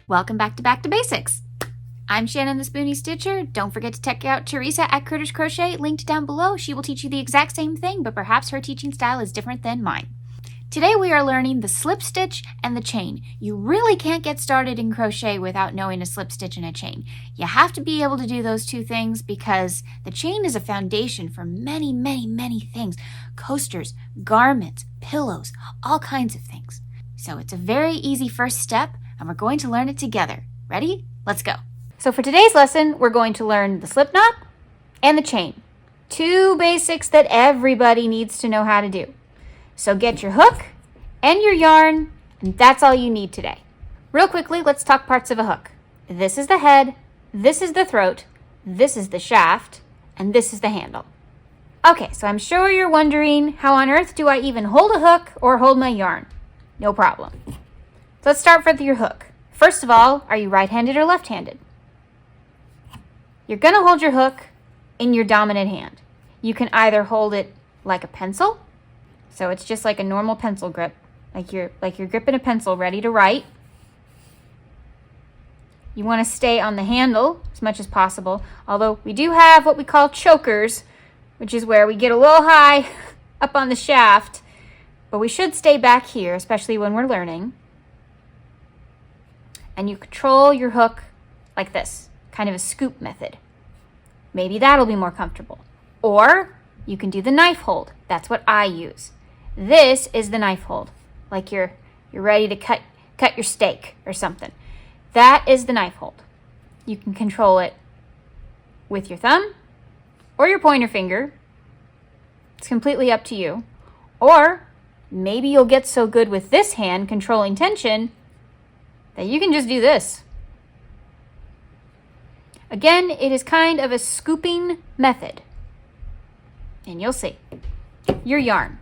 Welcome back to Basics. I'm Shannon the Spoonie Stitcher. Don't forget to check out Teresa at Critters Crochet, linked down below. She will teach you the exact same thing, but perhaps her teaching style is different than mine. Today we are learning the slip stitch and the chain. You really can't get started in crochet without knowing a slip stitch and a chain. You have to be able to do those two things because the chain is a foundation for many things. Coasters, garments, pillows, all kinds of things. So it's a very easy first step, and we're going to learn it together. Ready? Let's go. So for today's lesson, we're going to learn the slip knot and the chain. Two basics that everybody needs to know how to do. So get your hook and your yarn, and that's all you need today. Real quickly, let's talk parts of a hook. This is the head, this is the throat, this is the shaft, and this is the handle. Okay, so I'm sure you're wondering, how on earth do I even hold a hook or hold my yarn? No problem. So let's start with your hook. First of all, are you right-handed or left-handed? You're going to hold your hook in your dominant hand. You can either hold it like a pencil, so it's just like a normal pencil grip, like you're gripping a pencil ready to write. You want to stay on the handle as much as possible, although we do have what we call chokers, which is where we get a little high up on the shaft, but we should stay back here, especially when we're learning. And you control your hook like this, kind of a scoop method. Maybe that'll be more comfortable. Or you can do the knife hold. That's what I use. This is the knife hold, like you're ready to cut your steak or something. That is the knife hold. You can control it with your thumb or your pointer finger. It's completely up to you. Or maybe you'll get so good with this hand controlling tension that you can just do this. Again, it is kind of a scooping method. And you'll see. Your yarn.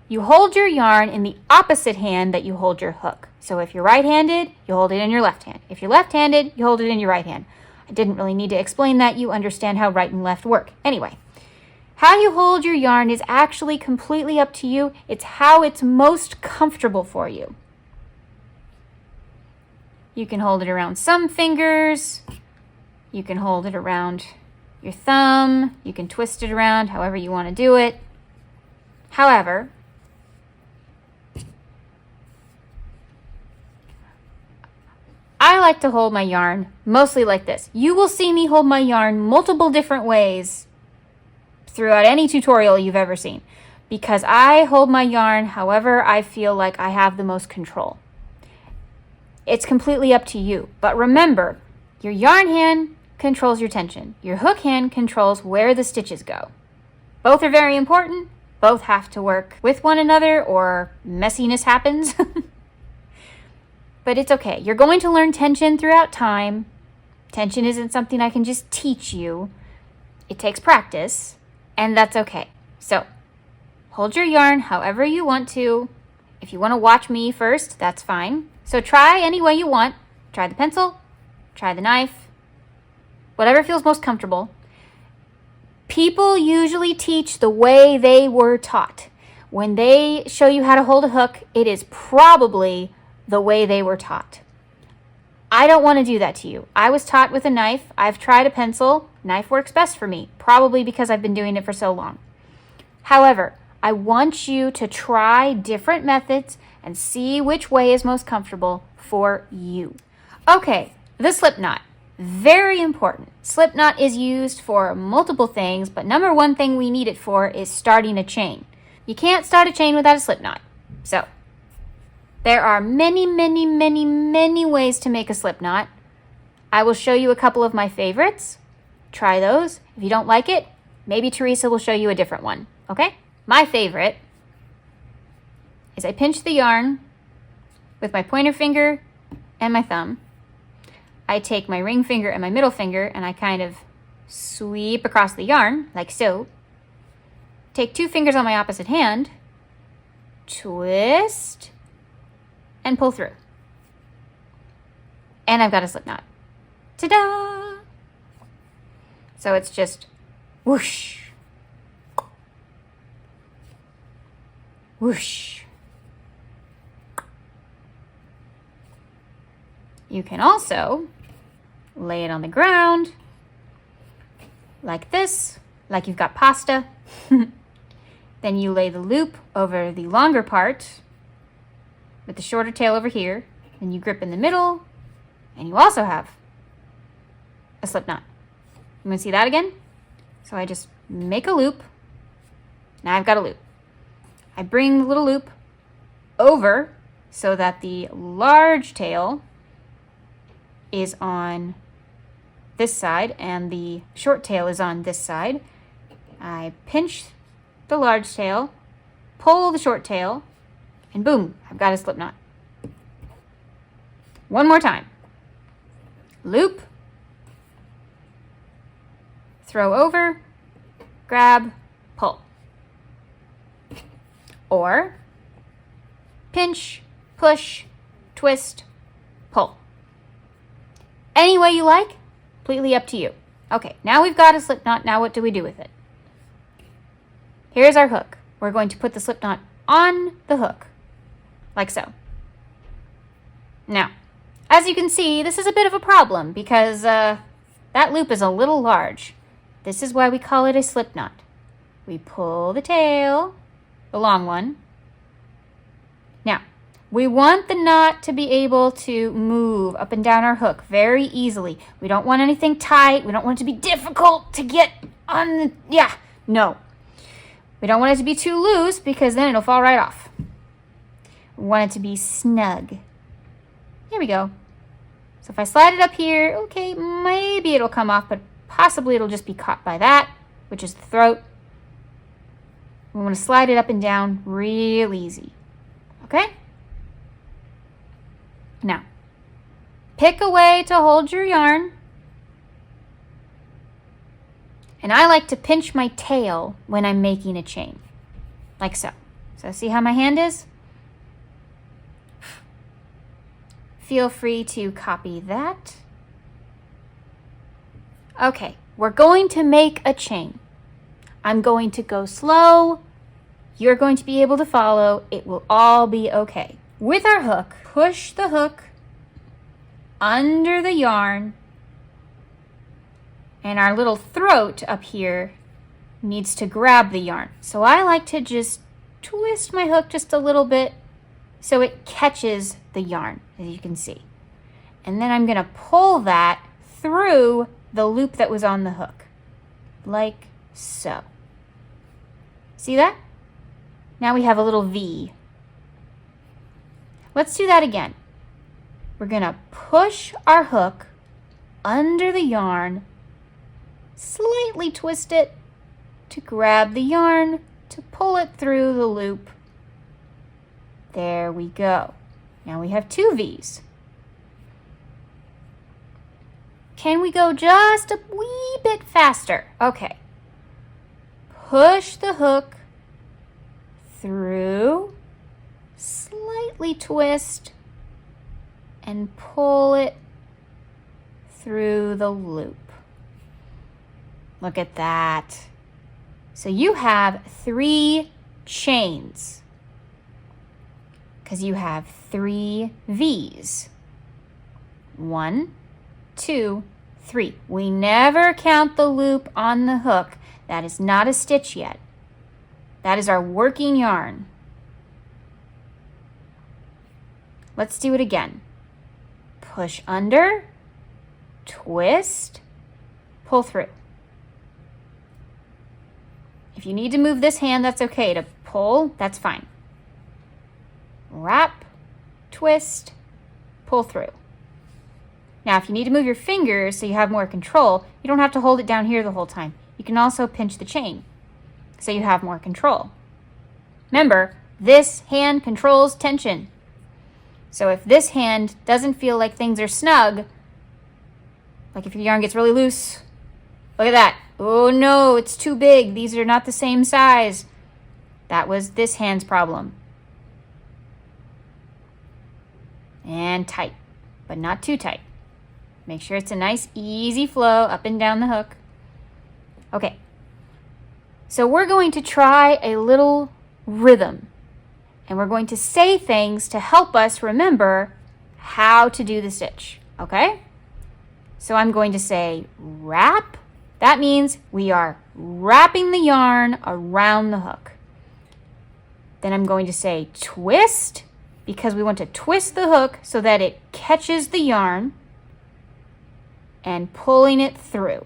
You hold your yarn in the opposite hand that you hold your hook. So if you're right-handed, you hold it in your left hand. If you're left-handed, you hold it in your right hand. I didn't really need to explain that. You understand how right and left work. Anyway, how you hold your yarn is actually completely up to you. It's how it's most comfortable for you. You can hold it around some fingers. You can hold it around your thumb. You can twist it around however you want to do it. However, I like to hold my yarn mostly like this. You will see me hold my yarn multiple different ways throughout any tutorial you've ever seen, because I hold my yarn however I feel like I have the most control. It's completely up to you. But remember, your yarn hand controls your tension. Your hook hand controls where the stitches go. Both are very important. Both have to work with one another or messiness happens. But it's okay. You're going to learn tension throughout time. Tension isn't something I can just teach you. It takes practice, and that's okay. So, hold your yarn however you want to. If you want to watch me first, that's fine. So try any way you want. Try the pencil, try the knife, whatever feels most comfortable. People usually teach the way they were taught. When they show you how to hold a hook, it is probably the way they were taught. I don't want to do that to you. I was taught with a knife. I've tried a pencil. Knife works best for me, probably because I've been doing it for so long. However, I want you to try different methods and see which way is most comfortable for you. Okay, the slip knot. Very important. Slip knot is used for multiple things, but number one thing we need it for is starting a chain. You can't start a chain without a slip knot. So, there are many ways to make a slip knot. I will show you a couple of my favorites. Try those. If you don't like it, maybe Teresa will show you a different one, okay? My favorite is I pinch the yarn with my pointer finger and my thumb. I take my ring finger and my middle finger and I kind of sweep across the yarn like so. Take two fingers on my opposite hand, twist, and pull through. And I've got a slip knot. Ta-da! So it's just whoosh, whoosh, You can also lay it on the ground like this, like you've got pasta. Then you lay the loop over the longer part with the shorter tail over here. Then you grip in the middle, and you also have a slip knot. You want to see that again? So I just make a loop. Now I've got a loop. I bring the little loop over so that the large tail is on this side and the short tail is on this side. I pinch the large tail, pull the short tail, and boom, I've got a slip knot. One more time. Loop, throw over, grab, pull. Or pinch, push, twist, pull. Any way you like, completely up to you. Okay, now we've got a slip knot. Now what do we do with it? Here's our hook. We're going to put the slip knot on the hook, like so. Now, as you can see, this is a bit of a problem because that loop is a little large. This is why we call it a slip knot. We pull the tail, the long one. Now, we want the knot to be able to move up and down our hook very easily. We don't want anything tight. We don't want it to be difficult to get on the, no. We don't want it to be too loose because then it'll fall right off. We want it to be snug. Here we go. So if I slide it up here, okay, maybe it'll come off, but possibly it'll just be caught by that, which is the throat. We want to slide it up and down real easy. Okay? Now, pick a way to hold your yarn. And I like to pinch my tail when I'm making a chain, like so. So see how my hand is? Feel free to copy that. Okay, we're going to make a chain. I'm going to go slow. You're going to be able to follow. It will all be okay. With our hook, push the hook under the yarn. And our little throat up here needs to grab the yarn. So I like to just twist my hook just a little bit so it catches the yarn, as you can see. And then I'm gonna pull that through the loop that was on the hook, like so. See that? Now we have a little V. Let's do that again. We're gonna push our hook under the yarn, slightly twist it to grab the yarn, to pull it through the loop. There we go. Now we have two V's. Can we go just a wee bit faster? Okay. Push the hook through, slightly twist, and pull it through the loop. Look at that. So you have 3 chains because you have 3 V's. 1, 2, 3. We never count the loop on the hook. That is not a stitch yet. That is our working yarn. Let's do it again. Push under, twist, pull through. If you need to move this hand, that's okay. To pull, that's fine. Wrap, twist, pull through. Now, if you need to move your fingers so you have more control, you don't have to hold it down here the whole time. You can also pinch the chain so you have more control. Remember, this hand controls tension. So if this hand doesn't feel like things are snug, like if your yarn gets really loose, look at that. Oh no, it's too big. These are not the same size. That was this hand's problem. And tight, but not too tight. Make sure it's a nice, easy flow up and down the hook. Okay, so we're going to try a little rhythm. And we're going to say things to help us remember how to do the stitch, okay? So I'm going to say wrap. That means we are wrapping the yarn around the hook. Then I'm going to say twist, because we want to twist the hook so that it catches the yarn, and pulling it through.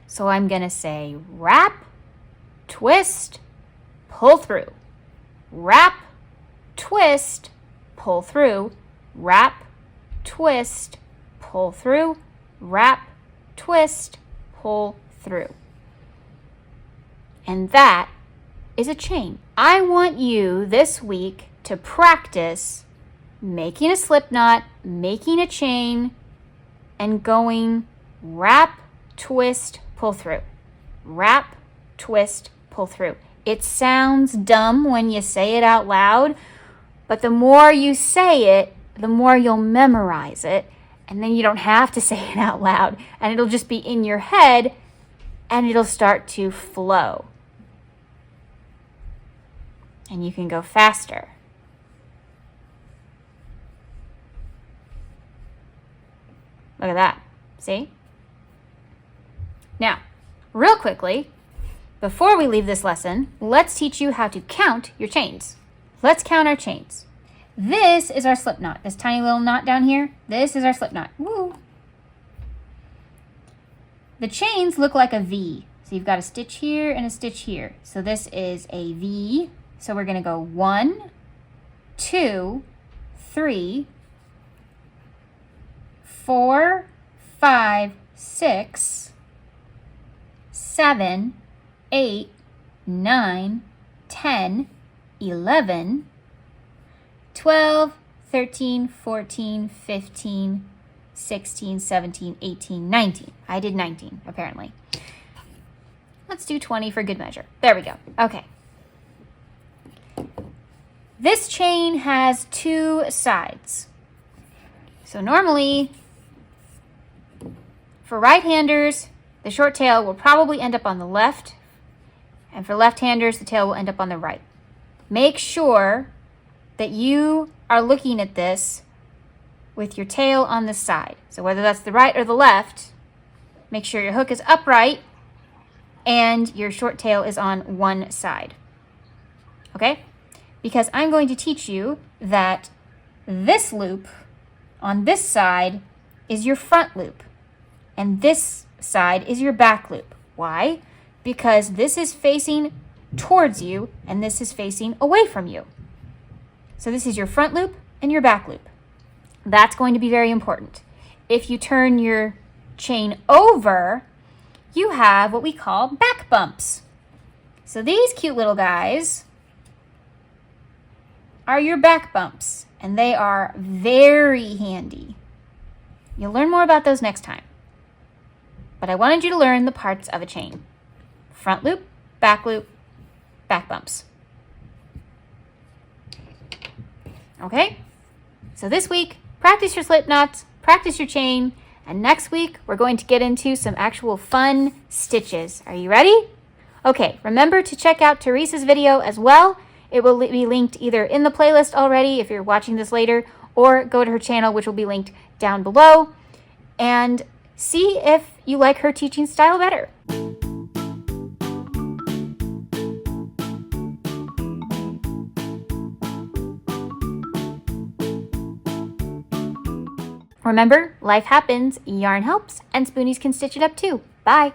So I'm going to say wrap, twist, pull through. Wrap, twist, pull through. Wrap, twist, pull through. Wrap, twist, pull through. And that is a chain. I want you this week to practice making a slip knot, making a chain, and going wrap, twist, pull through. Wrap, twist, pull through. It sounds dumb when you say it out loud, but the more you say it, the more you'll memorize it, and then you don't have to say it out loud, and it'll just be in your head, and it'll start to flow. And you can go faster. Look at that. See? Now, real quickly, before we leave this lesson, let's teach you how to count your chains. Let's count our chains. This is our slip knot. This tiny little knot down here, this is our slip knot. Woo! The chains look like a V. So you've got a stitch here and a stitch here. So this is a V. So we're going to go 1, 2, 3, 4, 5, 6, 7, 8, 9, 10, 11, 12, 13, 14, 15, 16, 17, 18, 19. I did 19, apparently. Let's do 20 for good measure. There we go. Okay. This chain has 2 sides. So normally, for right-handers, the short tail will probably end up on the left, and for left-handers, the tail will end up on the right. Make sure that you are looking at this with your tail on the side. So whether that's the right or the left, make sure your hook is upright and your short tail is on one side. Okay? Because I'm going to teach you that this loop on this side is your front loop, and this side is your back loop. Why? Because this is facing towards you and this is facing away from you. So this is your front loop and your back loop. That's going to be very important. If you turn your chain over, you have what we call back bumps. So these cute little guys are your back bumps, and they are very handy. You'll learn more about those next time. But I wanted you to learn the parts of a chain. Front loop, back bumps. Okay? So this week, practice your slip knots, practice your chain, and next week we're going to get into some actual fun stitches. Are you ready? Okay, remember to check out Teresa's video as well. It will be linked either in the playlist already if you're watching this later, or go to her channel, which will be linked down below, and see if you like her teaching style better. Remember, life happens, yarn helps, and spoonies can stitch it up too. Bye!